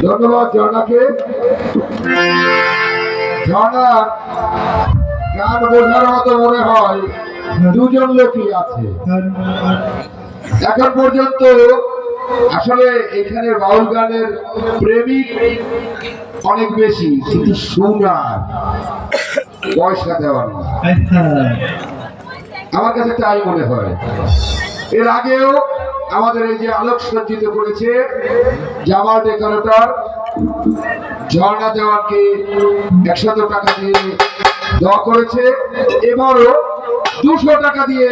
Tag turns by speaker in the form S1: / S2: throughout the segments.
S1: ধন্যবাদ ঝর্ণাকে। ঝর্ণার গান বোঝার মতো মনে হয় দুজন লোকই আছে এখন পর্যন্ত। আসলে এখানে বাউল গানের প্রেমিক অনেক বেশি, কিন্তু শোনার পয়সা দেওয়ার না, আমার কাছে তাই মনে হয়। এর আগেও আমাদের এই যে আলোক সজ্জিত করেছে জামাল ডেকোরেটর ঝর্ণা দেওয়ানকে 100 টাকা দিয়ে দেওয়া করেছে, এবারও 200 টাকা দিয়ে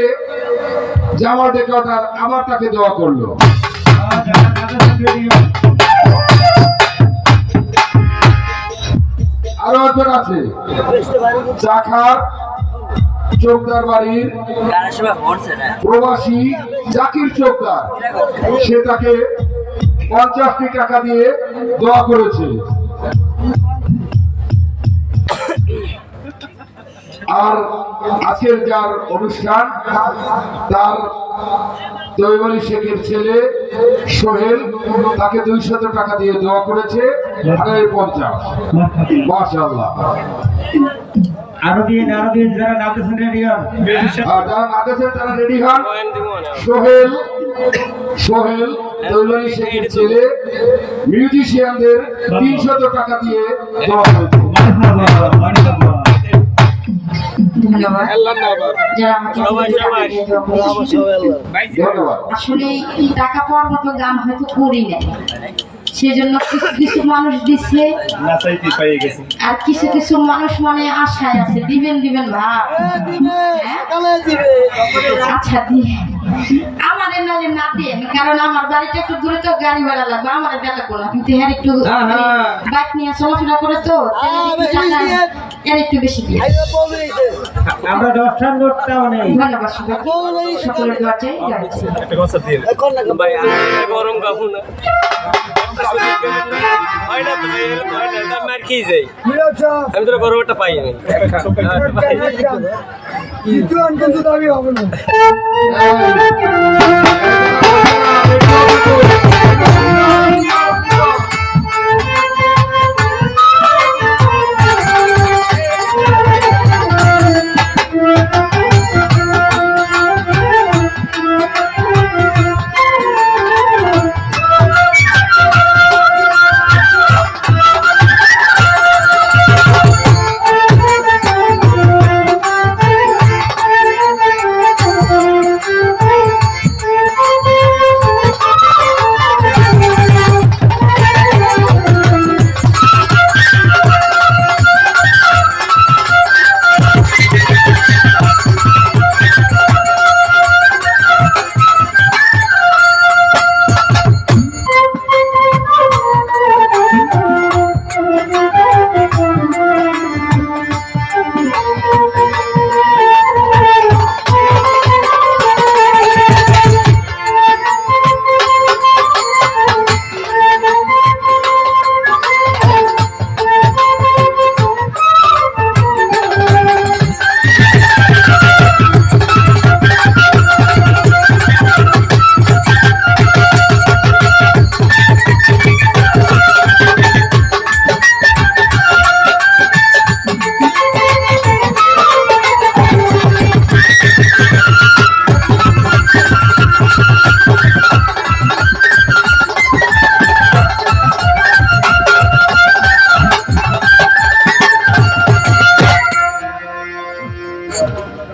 S1: জামাল ডেকোরেটর আমার তাকে দেওয়া করলো। আরো একজন আছে চাখার চোকদার বাড়ির প্রবাসী জাকির চোকদার, সে তাকে 50 টাকা দিয়ে দোয়া করেছে। আর আজকের যার অনুষ্ঠান তার দৈবালি শেখের ছেলে সোহেল, তাকে 200 টাকা দিয়ে দোয়া করেছে 50। মাশাআল্লাহ।
S2: আরো দিয়ে যারা নাচেছেন রেডি হন,
S1: যারা নাচেছেন তারা রেডি হন। সোহেল দৈবালি শেখের ছেলে মিউজিশিয়ানদের 300 টাকা দিয়ে দোয়া করেছে।
S3: আসলে টাকা পাওয়ার মতো গান হয়তো করি না, সেজন্য কিছু মানুষ দিচ্ছে আর কিছু কিছু মানুষ মানে আশায় আছে দিবেন ভাব। আচ্ছা দিয়ে আমাদের নালে না দেন, কারণ আমার বাড়িটা একটু দূরে তো, গাড়ি ভাড়া লাগবে, আমার দেওয়া লাগবে না, কিন্তু হ্যাঁ একটু বাইক নিয়ে চলাফেরা করে তো এর একটু বেশি দিয়ে
S2: আমরা 10টার নোটটাও নেই।
S3: ধন্যবাদ সকলের দোয়া চাই।
S4: আমি তো গরমটা পাই আমি
S2: দাবি হবে না।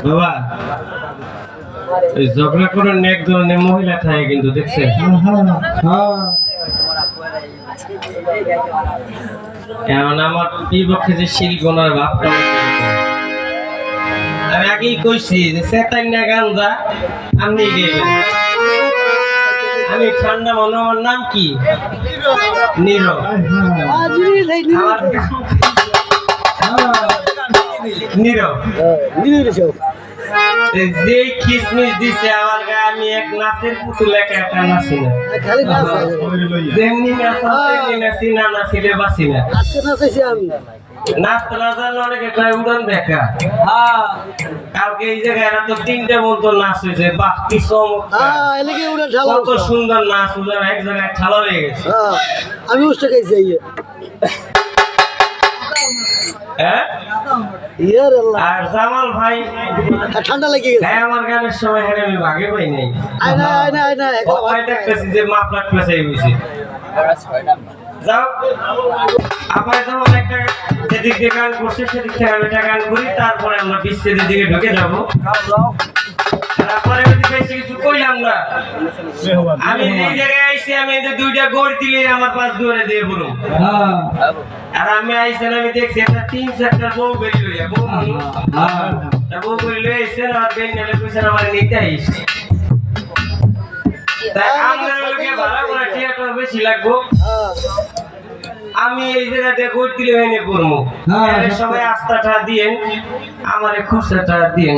S4: বাবা ঝগড়া করার এক ধরনের মহিলা থাকে কিন্তু দেখছেন, এমন আমার বিপক্ষে যে শিলগোনার ভাবটা আমি আগেই কইছি যে সেটাইনা গাঞ্জা আপনি গেলেন, আমি ঠান্ডা মনে, আমার নাম কি নীরব, নীরব যে কিসমিস দিছে আমার গায়ে, আমি এক নাচের পুতুল একা নাচি না, যেমনি নাচি না নাচিলে বাঁচি না। নাচতে না জানলে অনেকে কয় উড়ন দেখা কালকে এই জায়গায় এরা তো 3টে মতো নাচ হয়েছে বাহ কি চমৎকার কত সুন্দর নাচ ওদের এক জায়গায় ঠালা হয়ে গেছে
S5: আমি উষ্টা খাইছি
S4: হ্যাঁ
S5: ইয়ার আল্লাহ
S4: আর জামাল ভাই
S5: ঠান্ডা লেগে গেছে
S4: হ্যাঁ আমার গানের সময় হ্যাঁ আমি ভাগে পাই নাই
S5: আয়না
S4: সবাই দেখতেছি যে মাফলার পেছাই হয়েছে যাও আবার যখন একটা যেদিক দিয়ে গান করছে সেদিক থেকে আমি একটা গান করি তারপরে আমরা বিচ্ছেদের দিকে ঢুকে যাবো তারপরে ওদিকে এসে কিছু কইলাম না আমি এই জায়গায় আইসি আমি এই যে 2টা গোড় দিলে আমার পাশ দৌড়ে দিয়ে বলুন আর আমি আইসেন আমি দেখছি একটা 3-4টা বউ বেরিয়ে লইয়া বউ মানুষ বউ বেরিয়ে লইয়া এসে আর বেন নেলে কইছেন আমার নিতে আইসি তাই আমরা লোকে ভালো করে থিয়েটার বেশি লাগবো আমি এই জায়গাতে গোট দিলে হয়নি পড়বো সবাই আস্থাটা দিয়ে আমার খুশাটা দিয়ে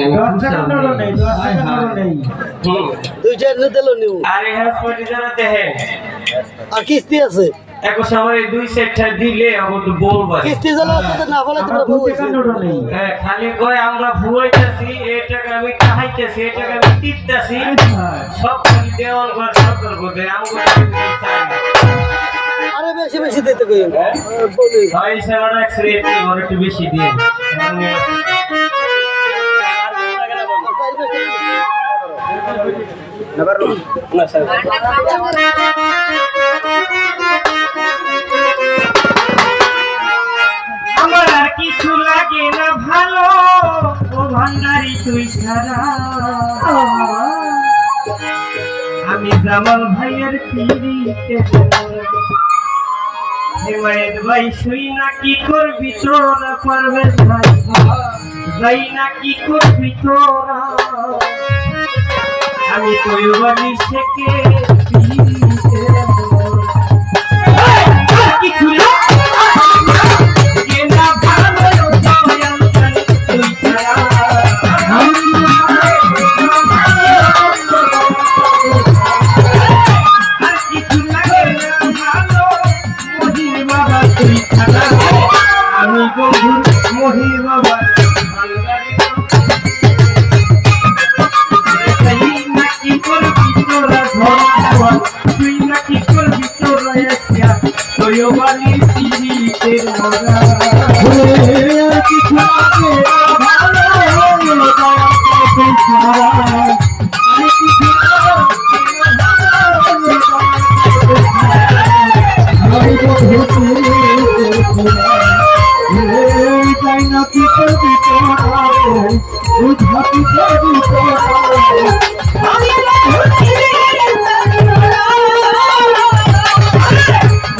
S4: আরে হাসপাতালে যারা দেখেন
S5: আর কিস্তি আছে
S4: এখন সবাই 2 সেটটা দিলে আমার তো বলবা
S5: কিস্তি জ্বালা তো না বলে তোমরা বউ
S4: হ্যাঁ খালি কয় আমরা ভুয়াইতাছি এই টাকা আমি খাইতেছি এই টাকা আমি টিপতাছি সব খালি দেওয়াল ঘর সরকার করে আমগো চাই না
S5: আরে বেশি বেশি দিতে কই বলি
S4: ভাই সেবাটা এক্সরেট আর একটু বেশি দিয়ে না স্যার আমার আর কিছু লাগে না ভালো ও ভান্ডারি তুই ছাড়া আমি জামাল ভাইয়ের পিড়িতে হেমায়েত ভাই শুই না কি করবি তোরা পারভেজ ভাই যাই না কি করবি তোরা আমি তুই বাড়ি থেকে কিছু আমি বন্ধুর মহির বাবা নাকি করবি তোরা ধরা তুই নাকি করবি তোরা এসিয়া তুই বাড়ির পিড়িতের মরা কিছু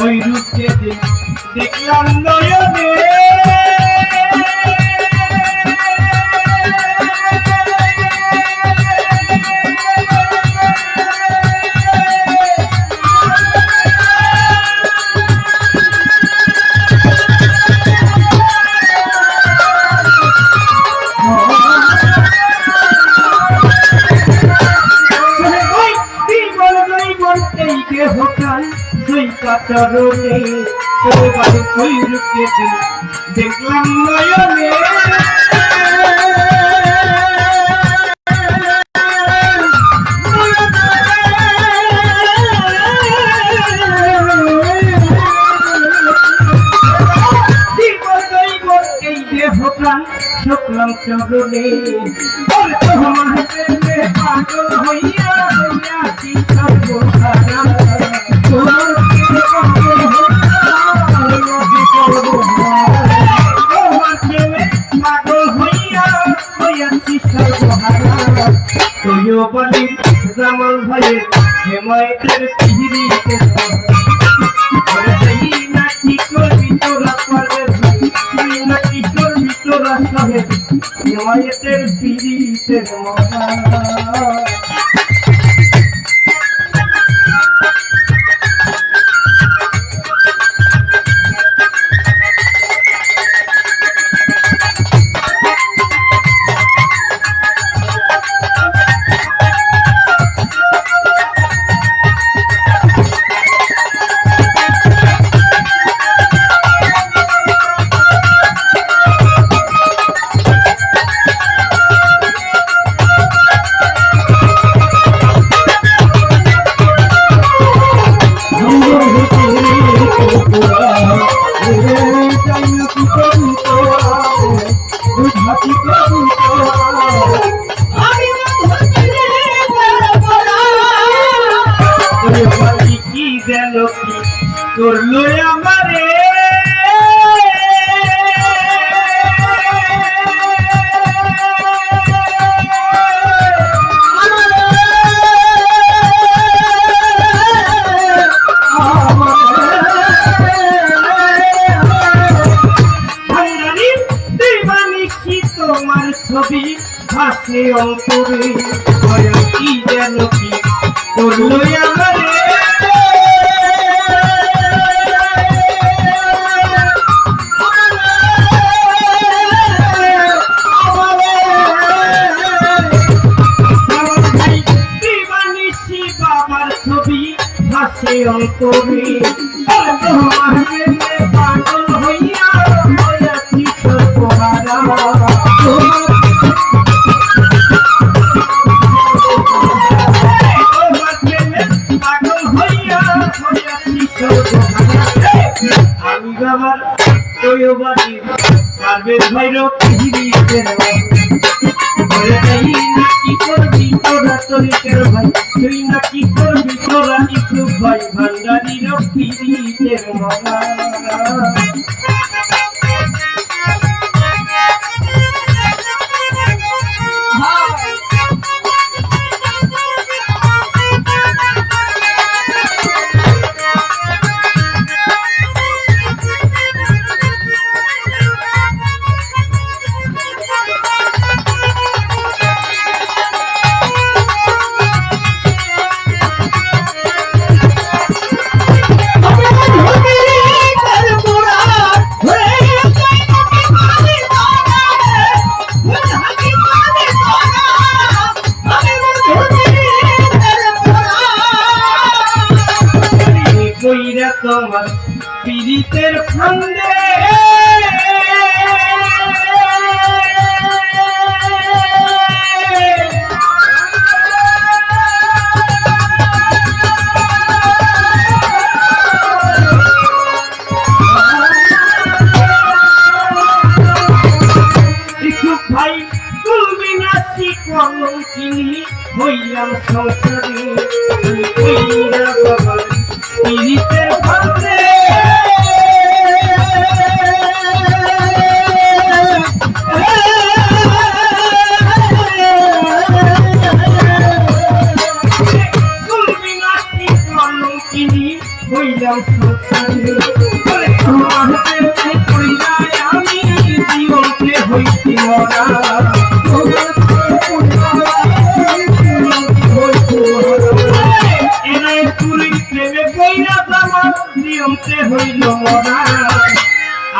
S4: ওই রূপকে দেখলাম নয়নে চরণে তোমার ওই রূপকে দেখলাম নয়নে শুক্লাম চরণে পাগল হইয়া হইয়া চিন্তা জামাল ভাইয়ের হেমায়েতের পিড়িতে নাকি করবি তোরা পারবে নাকি করবি তোরা সহে হেমায়েতের পিড়িতে মজা করলো আমারে ভান্ডারি দিবানিশি তোমার ছবি ভাসে অন্তরে ভয় কি যেন কি করলো আমারে বাবার ছবি ভাসে অন্তরে পাগল হইয়া হইয়াছি সর্বহারা পাগল হইয়া হইয়াছি সর্বহারা আমি বাবার দৈবাদী পারবে ভৈরব কি করবি তোরা তরিকের ভাই তুই না কি করবি তোরা একটু ভাই ভান্ডারির পিড়িতের মগা কইরা তোমার পীড়িতের ফান্দে ভাই তুলবি না শিকল কিনি হইলাম সংসারে কইরা বাবা পীড়িতের ফান্দে তুলবি না শিকল কিনি হইলাম সংসারে আমি জীবনকে হইছি মরা নিয়মতে হইল মরা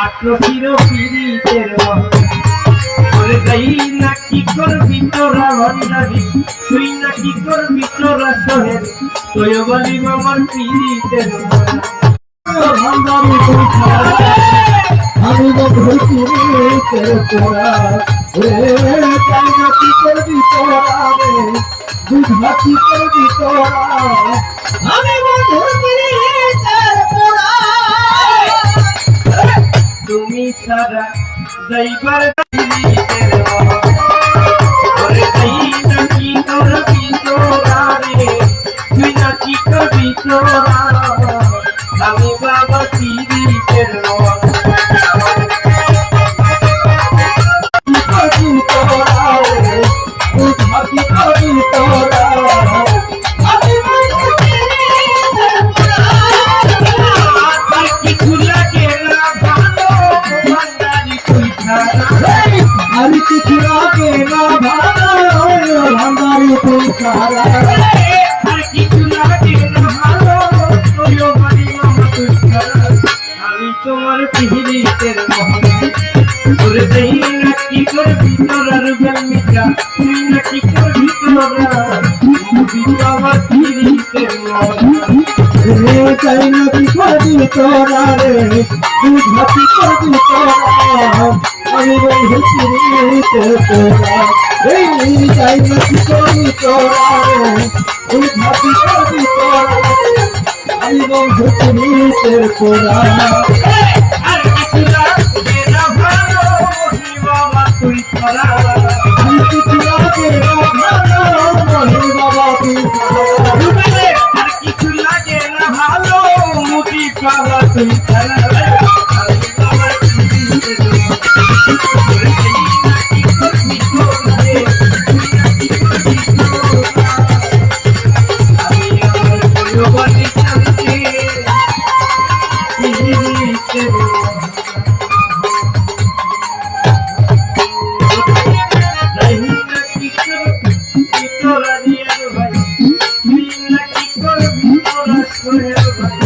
S4: আক্রোশির পীড়িতের বলে যাই না কি করবি তোরা ভান্ডারি তুই না কি করবি তোরা শহর তুই বলি আমার পীড়িতের
S5: আমি তো ভর্তি তোরা চাই না কি করবি তোরা বুঝা কি করবি তোরা আমি
S4: তুমি সারা যাইবার কি করবি তোরা রে তুই না কি করবি তোরা আমি বাবা পীড়িতের
S5: আমি কিছু রাখে না ভালো ভান্ডারি তুই সারা
S4: আমি তোমার পীড়িতের তোরে দেই না কি করবি তোরা রুবেলমিকা তুই না কি করবি তোরা আমার পীড়িতের
S5: চাই না কি করবি তোরা রে বুঝা কি করবি তোরা আমি বলছি তোরা এই চাই না কি করবি তোরা রে বুঝা কি করবি তোরা আমি বলছি তোরা
S4: তুই ছড়া
S5: আমি কিছু লাগে বাবা তুই
S4: আর কিছু লাগে না ভালো মুদি পালা কি তোরা দিয়ার ভাই তুই নাকি করবি তোরা সোহেল ভাই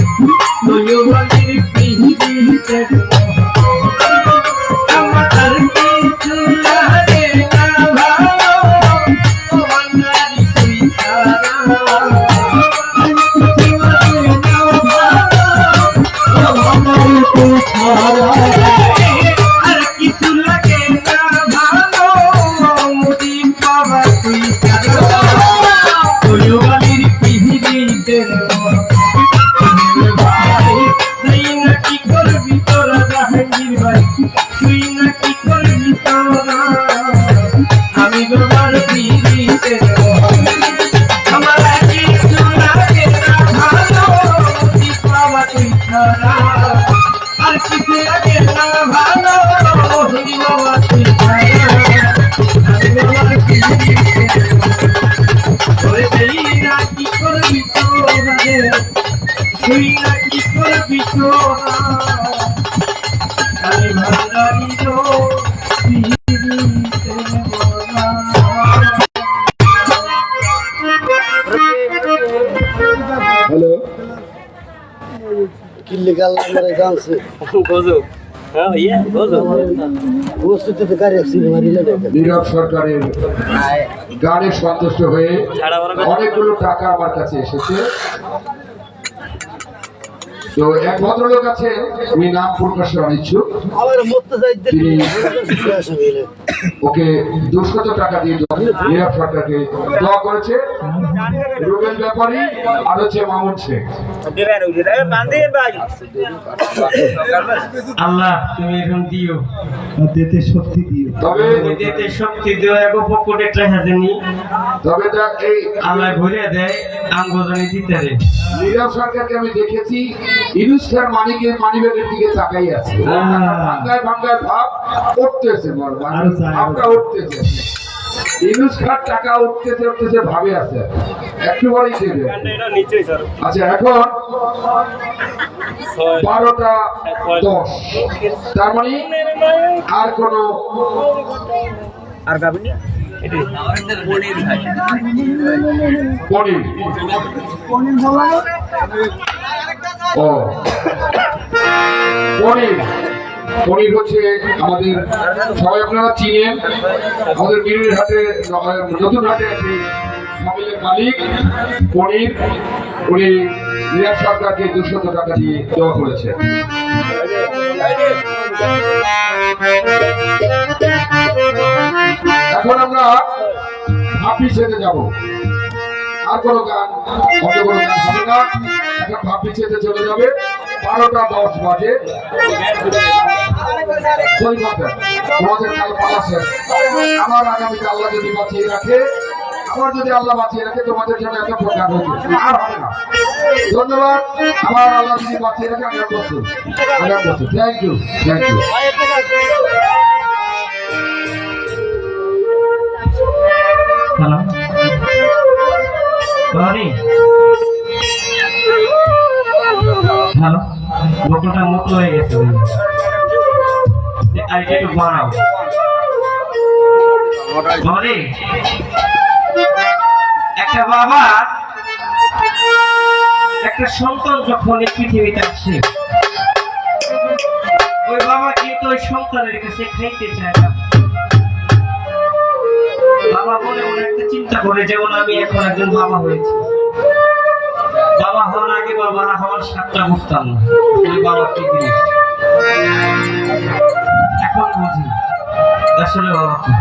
S4: তুই বাড়ির পিহিতে আমার কিছু লাগে না ভালো তোমার নারী তুই সারা আর কিছু লাগে না ভালো মুদি বাবা তুই সারা তুই বাড়ির পিহিতে তুই নাকি করবি তোরা জাহাঙ্গীর ভাই তুই নাকি করবি তোরা আমি গোবার পিহিতে আমার কিছু লাগে না ভালো মুদি বাবা তুই সারা আর কিছু লাগে না ভালো মুদি বাবা তুই সারা আমি গোবার পিহিতে ওরে তুই নাকি করবি তোরা তুই নাকি করবি তোরা আমি ভান্ডারি রো
S1: হ্যালো
S5: কিল্লিগাল মেরে গানছে
S4: গজব হ্যাঁ ভাইয়া গজব
S5: বস্তুতে গাড়ি অ্যাক্সিডেন্ট মারিলে দেখেন
S1: নীরব সরকারের গানে সন্তুষ্ট হয়ে অনেকগুলো টাকা আমার কাছে এসেছে। তো এক ভদ্রলোক আছে, উনি নাম প্রকাশে অনিচ্ছুক,
S5: আমার মরতে যাইতে
S1: তিনি ওকে 200 টাকা দিয়ে নীরব সরকারকে দোয়া করেছে। রুবেল ব্যাপারী আর হচ্ছে মামুন শেখ।
S4: আল্লাহ তুমি এরকম দিও,
S5: দিতে শক্তি দিও।
S1: তবে
S4: দিতে শক্তি দিও, এগো পকেটে টাকা দেনি
S1: তবে এই
S4: আল্লাহ ঘুরে দেয় আমগোজনে দিতে রে।
S1: নীরব সরকারকে আমি দেখেছি ইউনুস খান মানিব্যাগের দিকে তাকাই আছে, ভাঙ্গায় ভাঙ্গায় ভাব উঠতেছে, ভাবটা উঠতেছে। ইউনুস খান টাকা উঠতেছে উঠতেছে ভাবে আছে, একটু বড়ই দেবে। আচ্ছা, এখন 12:10, তার মানে আর কোন পনির ও পনির হচ্ছে আমাদের সবাই আপনারা চিনেন, আমাদের মিরুর হাটে নতুন হাটে আছে সামিলের মালিক পনির, উনি নীরব সরকারকে 200 টাকা দিয়ে দেওয়া করেছেন। এখন আমরা ভাবি ছেড়ে যাব, আর কোনো গান অন্য কোনো গান হবে না। এখন ভাবি ছেড়ে চলে যাবে, 12:10 বাজে। তোমাদের কাল পালা শেষ। আমার আগামীতে আল্লাহ যদি বাঁচিয়ে রাখে, তোমাদের জন্য একটা প্রোগ্রাম হচ্ছে, আর হবে না। ধন্যবাদ। আমার আল্লাহ যদি বাঁচিয়ে রাখে, আগাম বছর। Thank you.
S4: Hello sorry, hello বোতলটা মুক্ত হয়ে গেছে, আইটা একটু বাড়াও। সরি, একটা বাবা একটা সন্তান যখন এই পৃথিবীতে আসে, ওই বাবা কিন্তু ওই সন্তানের কাছে খাইতে চায় না। বাবা মনে মনে একটা চিন্তা করে, যেমন আমি এখন একজন বাবা হয়েছি, বাবা হওয়ার আগে বাবা হওয়ার স্বাদটা বুঝতাম না, বাবা কি জিনিস এখন বুঝি আসলে বাবা কি।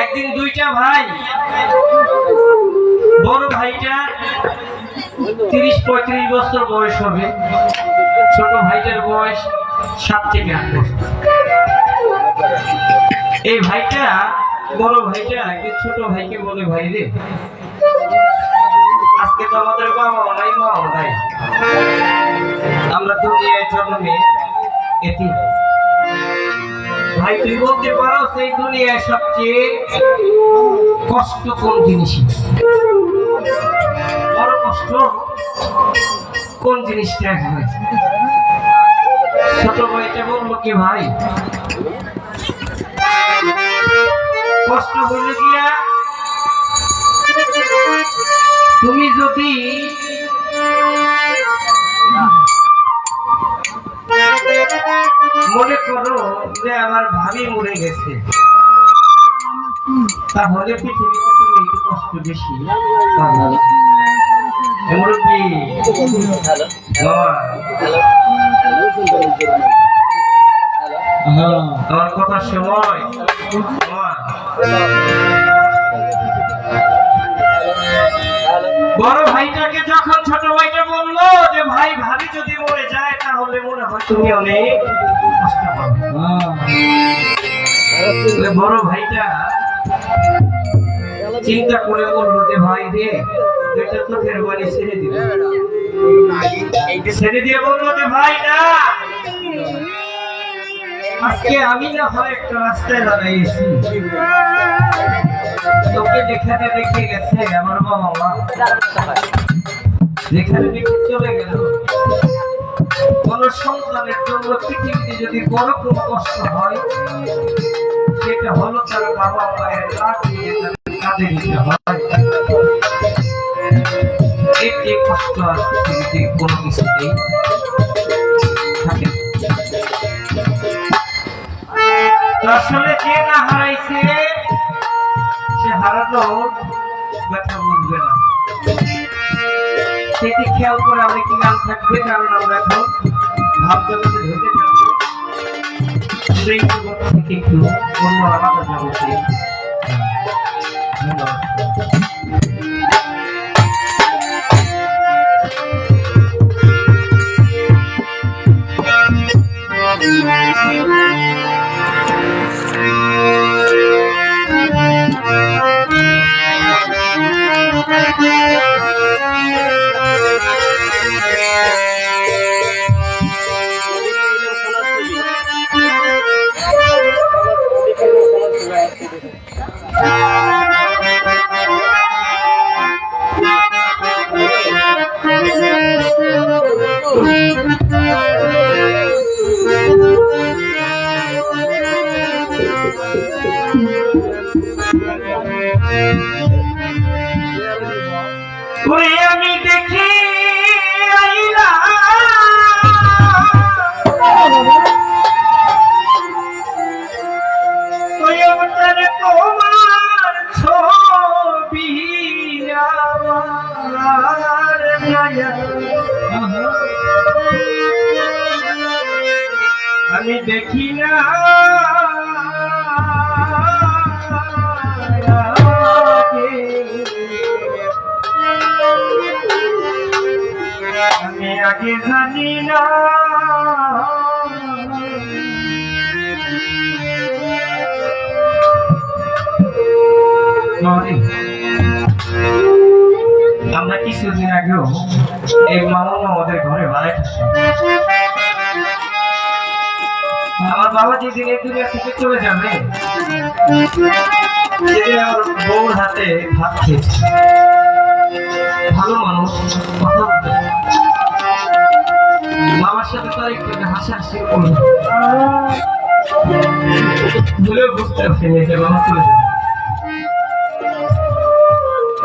S4: একদিন দুইটা ভাই, বড় ভাইটা 30-35 বছর বয়স হবে, ছোট ভাইটার বয়স 7 থেকে 8 বছর। এই ভাইটা, বড় ভাইটা একদিন ছোট ভাইকে বলে, ভাই রে, আজকে তো আমাদের বাবা নাই, মা নাই, আমরা দুনিয়ায় জন্মে এতিম। ভাই তুই বলতে পারো সেই দুনিয়ায় সবচেয়ে কষ্ট কোন জিনিস, বড় কষ্ট কোন জিনিসটা হয়েছে? ছোট ভাইটা বললো কি, ভাই কষ্ট হইলে গিয়া যদি মনে করো যে আমার ভাবি মরে গেছে, তাহলে পৃথিবীতে তুমি একটু কষ্ট বেশি মুরব্বী। আমার কথার সময় বড় ভাইটাকে যখন ছোট ভাইটা বললো যে ভাই ভাবি যদি মরে যায় তাহলে মনে হয় তুমি অনেক কষ্ট পাবে। বড় ভাইটা চিন্তা করে বললো যে ভাই রে এটা তো ফের বাড়ি ছেড়ে দিবে, ছেড়ে দিয়ে বললো যে ভাই না, আজকে আমি না হয় একটা রাস্তায় দাঁড়াইছি, তোকে যেখানে রেখে গেছে আমার বাবা মা, যেখানে রেখে চলে গেল, কোন সন্তানের জন্য পৃথিবীতে যদি বড় কোন কষ্ট হয় সেটা হলো তার বাবা মায়ের কাঁধে নিতে হয়। এর যে কষ্ট আর পৃথিবীতে কোনো কিছুতেই থাকে না। আসলে যে না হারাইছে সে হারানো ব্যথা বুঝবে না। সেটি খেয়াল করে আমরা কি গান থাকবে, কারণ আমরা এখন ভাব জগতে ঢুকে যাবো, সেই জগৎ থেকে একটু অন্য আলাদা জগতে। আমি দেখি তোমার ছবি আমি দেখি না আমি আগে জানি না আমরা কিছুদিন আগেও এই মামা আমাদের ঘরে ভাড়া আমার বাবা যেদিন এই দুনিয়া থেকে চলে যাবে সেদিন আমার বউর হাতে ভাত খেয়েছে। ভালো মানুষ, কথা বলতে মামার সাথে তার একটু হাসাহাসি করল, ভুলেও বুঝতে পারিনি যে মামা চলে যাবে।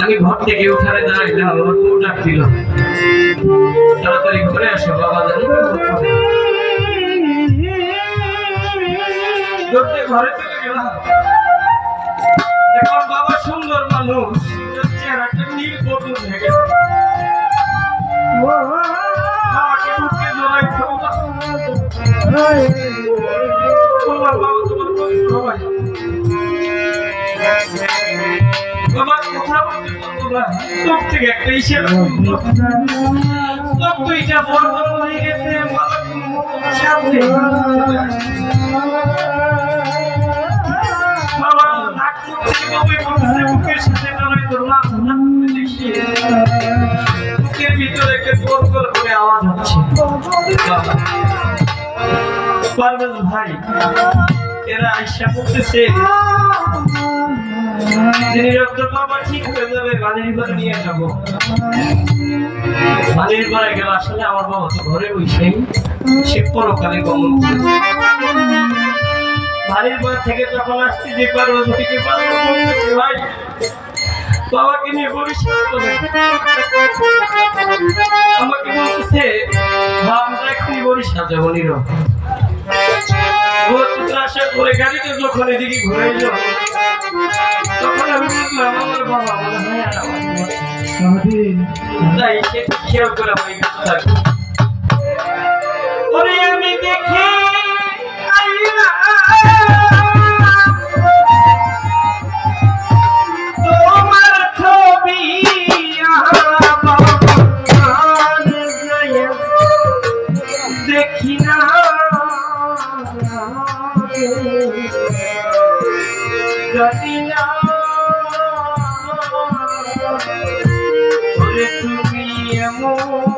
S4: আমি ঘর থেকে উঠানে দাঁড়াইলাম, আমার বউ ডাক দিল, তাড়াতাড়ি ঘরে আসো বাবা জানি ঘরে চলে গেলাম। এখন বাবা সুন্দর মানুষ, চেহারাটা নীল বদল হয়ে গেছে। বাবাকে বুকে জড়াই বাবা তোমার কষ্ট হয় বাবা, কথা বলতে পারবো না, তোর থেকে একটা ইশারা সব তো এটা বড় বড় হয়ে গেছে। বাবা নাক বুকের সাথে বুকের ভিতরে একটা গোল গোল করে আওয়াজ হচ্ছে। পারভেজ ভাই এরা আইসা বলতেছে বাবা ঠিক হয়ে যাবে, বাড়ির ঘরে নিয়ে যাবো। বাড়ির ঘরে গেল, আসলে আমার বাবা তো ঘরে বসে সে পরকালে গমন করেছে। বাড়ির ঘর থেকে যখন আসছি যে পারো ভাই বাবাকে নিয়ে বরিশাল চলে আমাকে বলতেছে আমরা এখনই বরিশাল যাবো নীরব আসার পরে গাড়িতে যখন এদিকে ঘুরে এলো তখন আমি বুঝলাম আমার বাবা মনে হয় আর আমার তাই সেটা খেয়াল করে আমার কাছে থাকবো ওরে আমি দেখে তোমার ছবি দেখি না জানি না ওরে তুমি এমন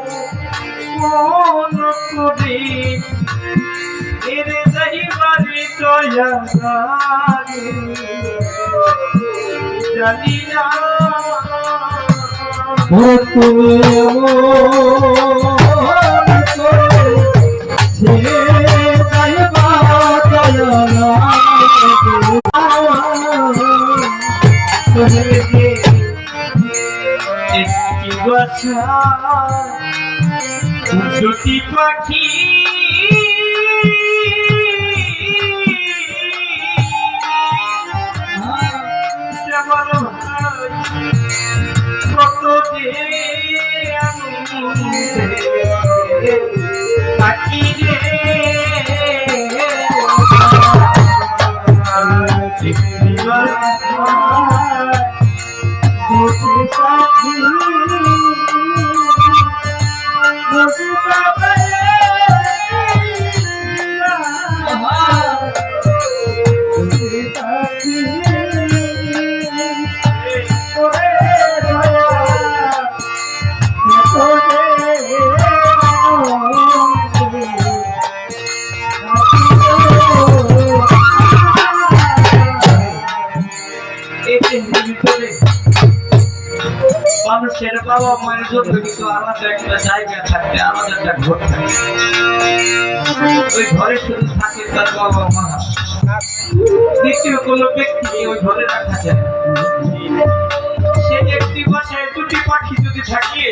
S4: করে এরে যাইবারে দয়া জানি না
S5: তুমি
S4: একটি বাছা দুটি পাখি যেমন কত যে পাখি রে মানুষের বাবা মায়ের জন্য কিন্তু আলাদা একটা জায়গা থাকতে আলাদা একটা ঘর থাকে ওই ঘরে শুধু থাকে তার বাবা মা দ্বিতীয় কোনো ব্যক্তিকে ওই ঘরে রাখা যায় সে একটি বাসায় দুটি পাখি যদি থাকে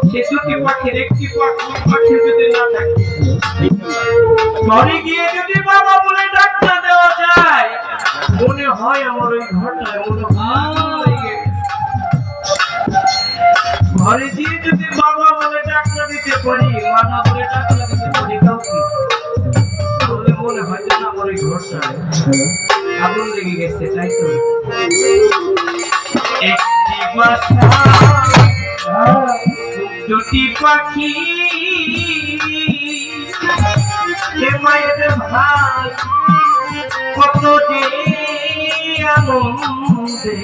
S4: সে দুটি পাখির একটি পাখি যদি না থাকে ঘরে গিয়ে যদি বাবা বলে ডাক্তার দেওয়া যায় মনে হয় আমার ওই ঘরটায় মনে হয় ঘরে গিয়ে যদি বাবা বলে ডাক্তার দিতে পারি মানা বলে ডাক্তার দিতে পারি কাউকে তাহলে মনে হয় যেন আমার ওই ঘরটায় আগুন লেগে গেছে তাই তো একটি বাসা দুটি পাখি কে মায়ের ভাই কত যে আনন্দে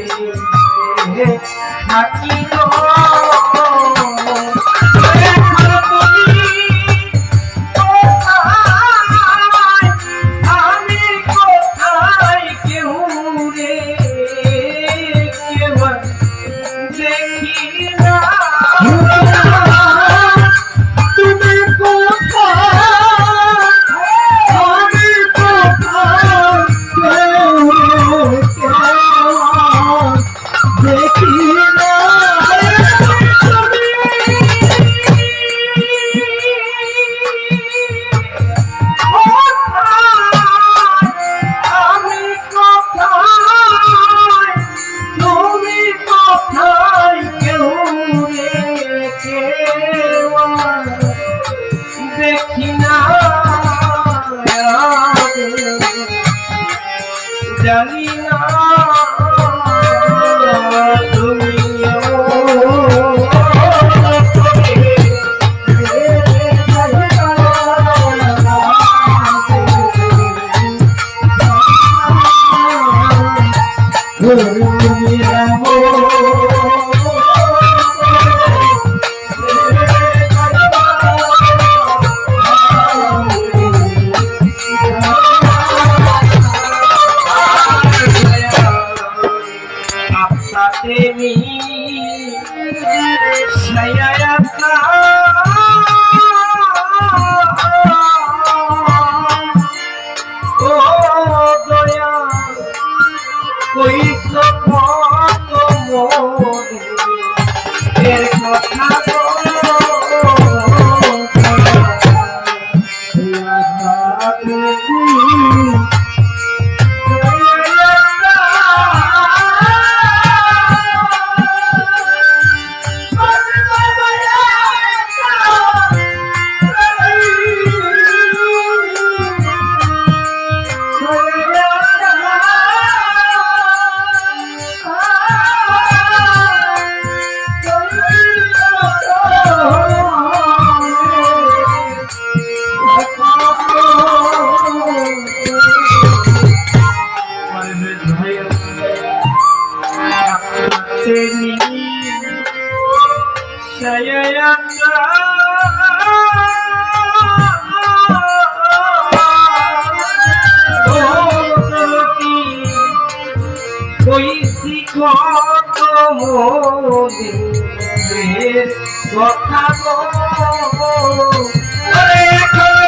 S4: থাকিল আমি কোথায় কেউ রে কেউ দেখি না
S5: তুমি আমি দেখি না
S4: আমি কোথায় তুমি কোথায় কেউ রে কেউ দেখি না জানি না তুমি আপনি সায়াতা ও দয়া কই সপন তেনি সায়ায়ান্না কইছি কত মোদের কথা গো ওরে এখন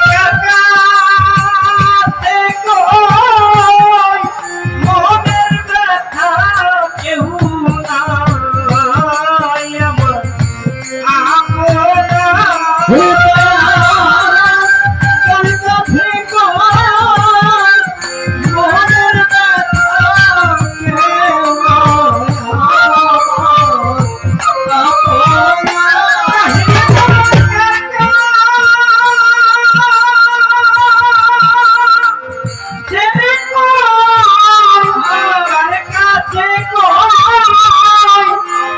S4: কাছে কই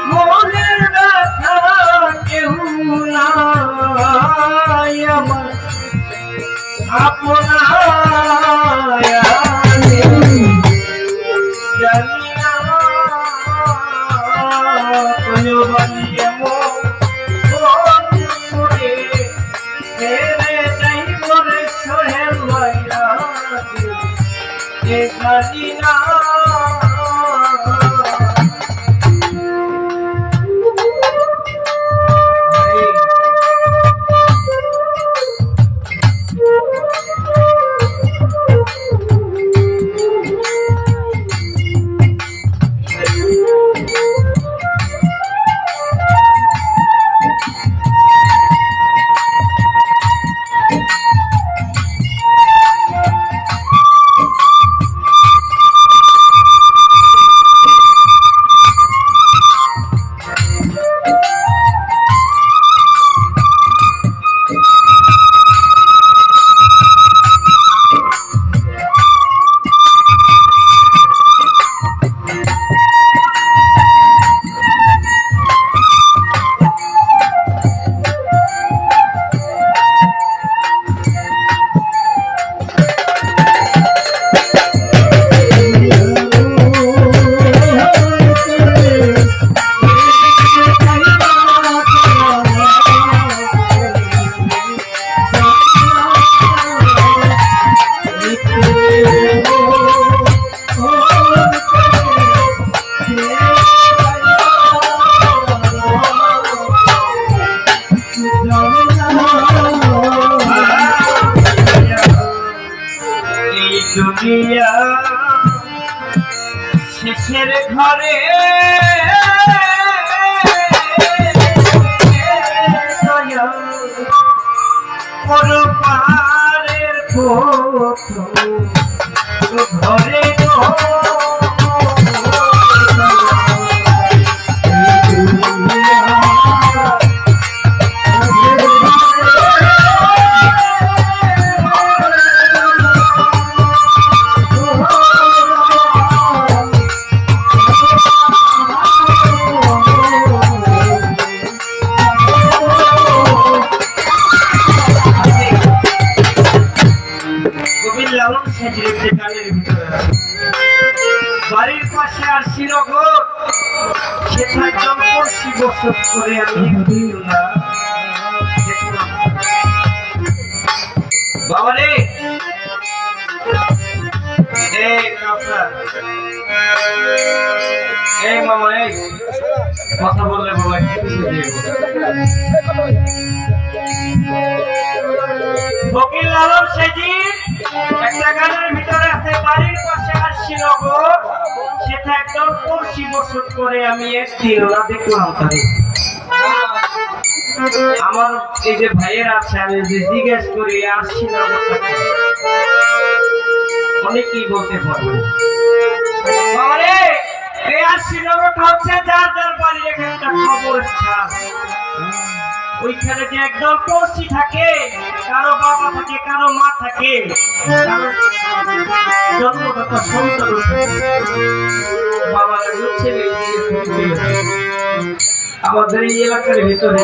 S4: মোদের ব্যথা কেউ নাই আমার আপনা দুনিয়া শেষের ঘরে পরপারের ঘরে বাড়ির পাশে আর শ্রীনগর সেটা জনপর্ষি বসত করে আমি বাবারে এই মামা এই কথা বললে বাবা ফকির লালন সেজির একটা গানের ভিতরে আছে বাড়ির পাশে আর শ্রীনগর সেটা একদম পড়শি বসত করে আমি একদিন ওরা দেখলাম তাদের আমার এই যে ভাইয়ের আছে আমি যে জিজ্ঞেস করি আর শ্রীনগর অনেকেই বলতে পারবো এই আর শ্রীনগরটা হচ্ছে যার যার বাড়ির একটা কবরস্থান ওইখানে যে একদল পড়শি থাকে কারো বাবা থাকে কারো মা থাকে জন্মদাতা সন্তান বাবার ছেলে আমাদের এই এলাকার ভিতরে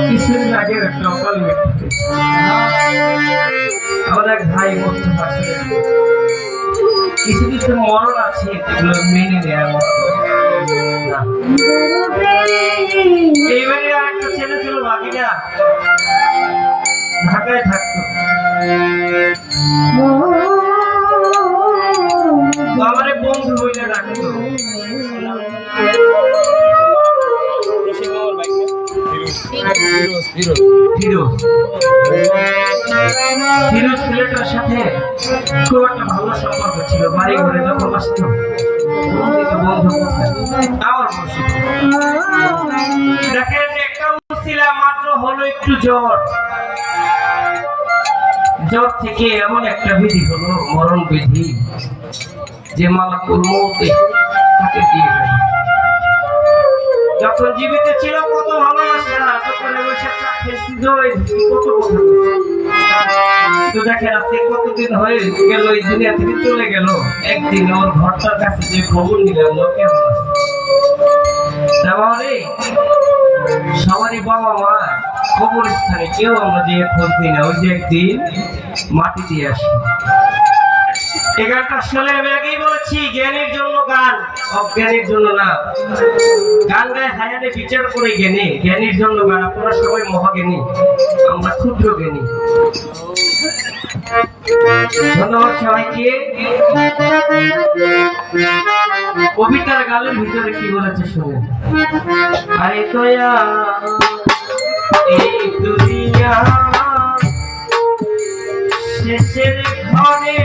S4: কিছুদিন আগে একটা অকাল মৃত্যু আমাদের এক ভাই বলতে পারছে কিছু কিছু মরণ আছে এগুলো মেনে নেওয়ার মতো না। এইবারে আর একটা ছেলে ছিল বাকিটা ঢাকায় থাকতো, আমারে বন্ধু বইলে ডাকতো। ফিরোজ ছেলেটার সাথে খুব একটা ভালো সম্পর্ক ছিল। বাড়ি ঘরে যখন আসতো বন্ধু আমার বসে দেখেন একটা উছিলা মাত্র হলো একটু জ্বর, জ্বর থেকে এমন একটা বিধি হলো মরণ বিধি যে মালাকুল মউত তাকে দিয়ে গেল। যখন জীবিত ছিল কত ভালোবাসা, যখন বসে চাকরি কত কথা তো দেখেন আজকে কতদিন হয়ে গেল এই দুনিয়া থেকে চলে গেল। একদিন ওর ঘরটার কাছে যে খবর নিলাম লোকে তাহলে সবারই বাবা মা কবরস্থানে কেউ আমরা যে খোঁজ নিই না। ওই যে একদিন মাটি দিয়ে আসি। এই গানটা আসলে আমি আগেই বলেছি জ্ঞানের জন্য গান, অজ্ঞানের জন্য না। গান গায়ে হায়ানে বিচার করে জ্ঞানী, জ্ঞানীর জন্য গান। আপনারা সবাই মহাজ্ঞানী, আমরা ক্ষুদ্র জ্ঞানী। ধন্যবাদ সবাইকে। কবিতার গানের ভিতরে কি বলেছে শুনে। আরে তোয়া এই দুনিয়া শেষের ঘরে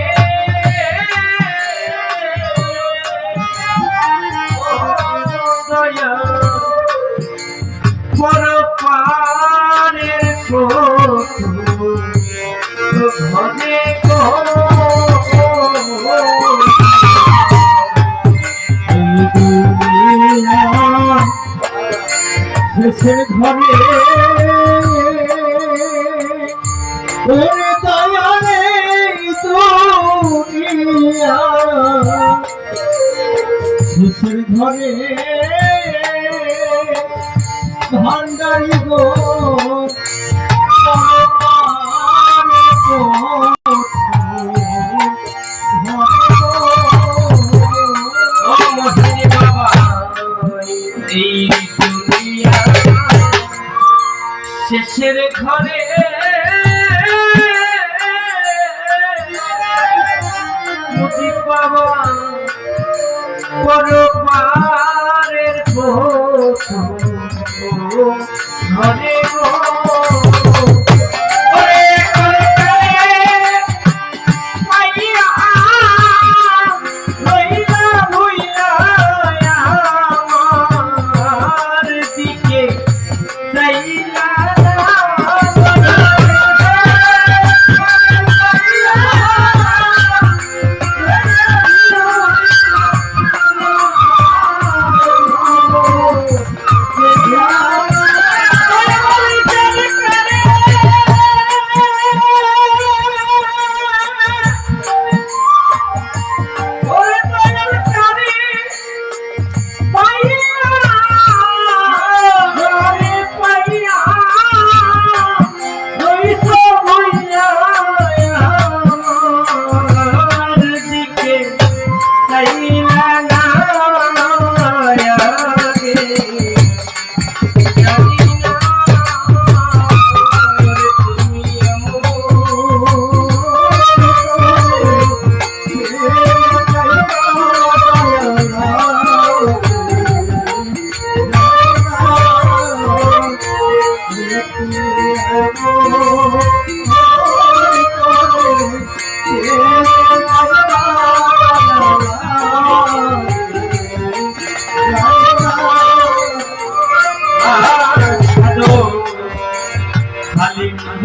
S4: পরপারের ঘরে
S5: শেষের ঘরে ওরে দয়ালে দুনিয়া শেষের ঘরে ভান্ডারি গো
S4: শেষের ঘরে মুজি বাবা পরপারের ঘরে গো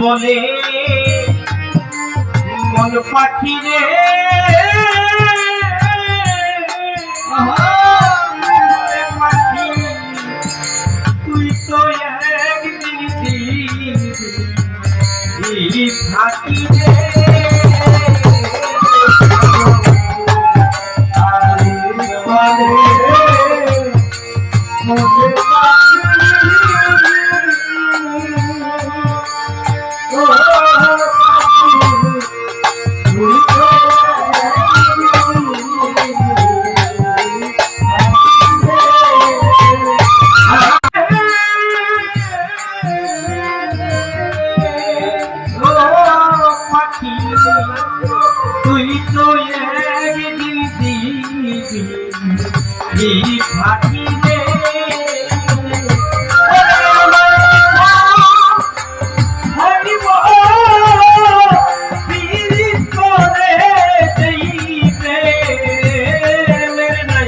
S4: বলে মন পাখি রে পাখি তুই তো একদিন থাকি রে পাখি রে হরিব পীড়িত করে দেইবে মেরে নাই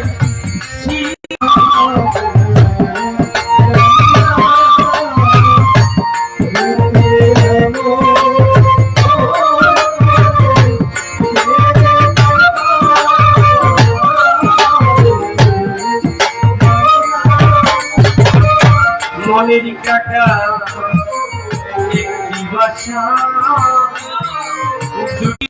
S4: মনের কাটা একটি বাসা দুটি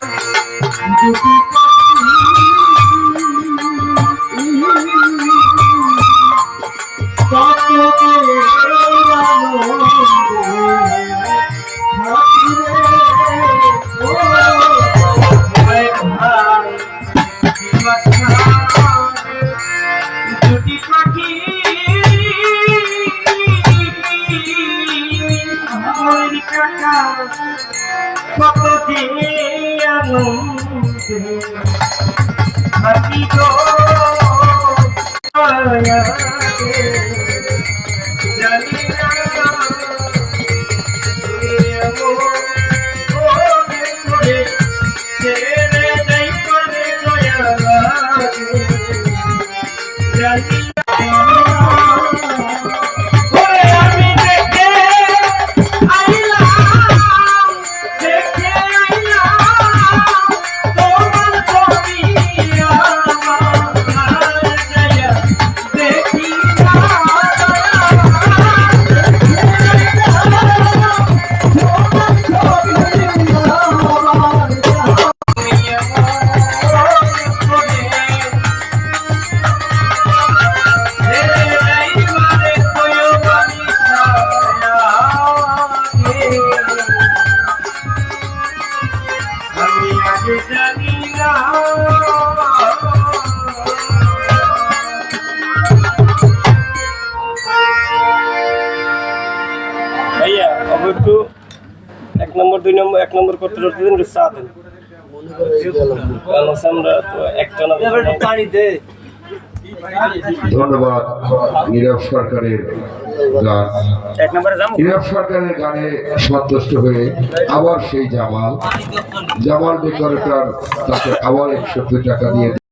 S4: দুটি পাখি মনের কাটা কত যে আনন্দে পাখি গো জানি না ছেড়ে যাই করে দয়া লাগে জানি ওরে আমি দেখে আইলাম দেখে আইলাম তোমার ছবি আমার দয়া দেখি না আমি আগে জানি না ভাইয়া अब একটু 1 নম্বর 2 নম্বর 1 নম্বর করতে করতে দিন চা দেন কারণ আমরা তো একটা না পানি দে
S1: ধন্যবাদ নীরব সরকারের গান।
S4: 1 নম্বরে যাবো
S1: নীরব সরকারের গানে সন্তুষ্ট হয়ে আবার সেই জামাল ডেকোরেটর তাকে আবার 100 টাকা দিয়ে